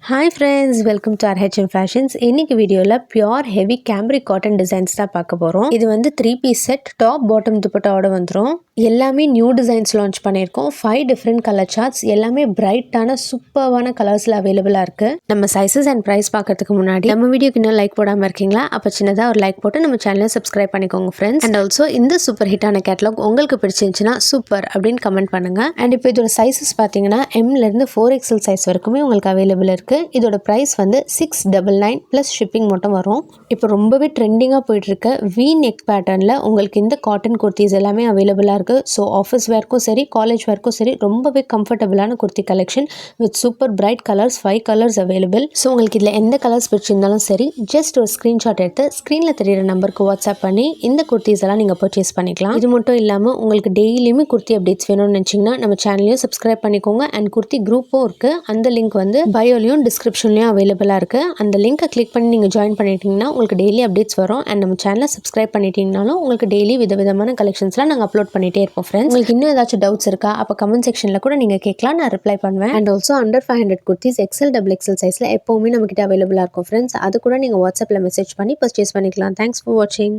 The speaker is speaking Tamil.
Hi friends, welcome to RH Fashions. இன்னைக்கு வீடியோல pure heavy cambric cotton designs தான் பார்க்க போறோம். இது வந்து 3 பீஸ் செட் டாப் பாட்டம் துப்பட்டாவோட வந்துரும். எல்லாமே நியூ டிசைன்ஸ் லான்ச் பண்ணியிருக்கோம். 5 டிஃப்ரெண்ட் கலர் சார்ட்ஸ், எல்லாமே பிரைட்டான சூப்பர்வான கலர்ஸ்ல அவைலபிளா இருக்கு. நம்ம சைஸஸ் அண்ட் பிரைஸ் பார்க்கறதுக்கு முன்னாடி நம்ம வீடியோக்கு இன்னும் லைக் போடாம இருக்கீங்களா? அப்ப சின்னதா ஒரு லைக் போட்டு நம்ம சேனலை சப்ஸ்கிரைப் பண்ணிக்கோங்க ஃப்ரெண்ட்ஸ். அண்ட் ஆல்சோ இந்த சூப்பர் ஹிட்டான கேட்டலாக் உங்களுக்கு பிடிச்சிருந்துச்சுன்னா சூப்பர் அப்படின்னு கமெண்ட் பண்ணுங்க. அண்ட் இப்போ இதோட சைஸஸ் பார்த்தீங்கன்னா எம்ல இருந்து 4XL சைஸ் வரைக்குமே உங்களுக்கு அவைலபிள் இருக்கு. இதோட பிரைஸ் வந்து 699 ப்ளஸ் ஷிப்பிங் மட்டும் வரும். இப்போ ரொம்பவே ட்ரெண்டிங்காக போயிட்டு இருக்க வி நெக் பேட்டர்னில் உங்களுக்கு இந்த காட்டன் குர்த்திஸ் எல்லாமே அவைலபிளாக இருக்குது. ஸோ ஆஃபீஸ் வேர்க்கும் சரி காலேஜ் வேர்க்கும் சரி ரொம்பவே கம்ஃபர்டபுளான kurti collection with super bright colours, 5 colours available. So உங்களுக்கு இதில் எந்த கலர்ஸ் பிடிச்சிருந்தாலும் சரி ஜஸ்ட் ஒரு ஸ்க்ரீன்ஷாட் எடுத்து ஸ்க்ரீனில் தெரியிற நம்பருக்கு வாட்ஸ்அப் பண்ணி இந்த குர்த்திஸ் எல்லாம் நீங்கள் பர்ச்சேஸ் பண்ணிக்கலாம். இது மட்டும் இல்லாமல் உங்களுக்கு டெய்லியுமே குர்த்தி அப்டேட்ஸ் வேணும்னு நினச்சிங்கன்னா நம்ம சேனலையும் சப்ஸ்கிரைப் பண்ணிக்கோங்க. அண்ட் குர்த்தி குரூப்பும் இருக்குது. அந்த லிங்க் வந்து பயோலையும் டிஸ்கிரிப்ஷன்லையும் அவைலபிளாக இருக்குது. அந்த லிங்கை கிளிக் பண்ணி நீங்கள் ஜாயின் பண்ணிட்டீங்கன்னா உங்களுக்கு டெய்லி அப்டேட்ஸ் வரும். அண்ட் நம்ம சேனலை சப்ஸ்கிரைப் பண்ணிட்டீங்கனாலும் உங்களுக்கு டெய்லி விதவிதமான கலெக்ஷன்ஸ்லாம் நாங்கள் அப்லோட் பண்ணிட்டே இருப்போம் ஃப்ரெண்ட்ஸ். உங்களுக்கு இன்னும் ஏதாச்சும் டவுட்ஸ் இருக்கா? அப்போ கமெண்ட் செக்ஷனில் கூட நீங்கள் கேட்கலாம், நான் ரிப்ளை பண்ணுவேன். And also under 500 kurtis XL XXL சைஸில் எப்போவுமே நம்மக்கிட்ட அவைலபிளாக இருக்கும் ஃப்ரெண்ட்ஸ். அது கூட நீங்கள் வாட்ஸ்அப்பில் மெசேஜ் பண்ணி பர்ச்சேஸ் பண்ணிக்கலாம். தேங்க்ஸ் ஃபார் வாட்சிங்.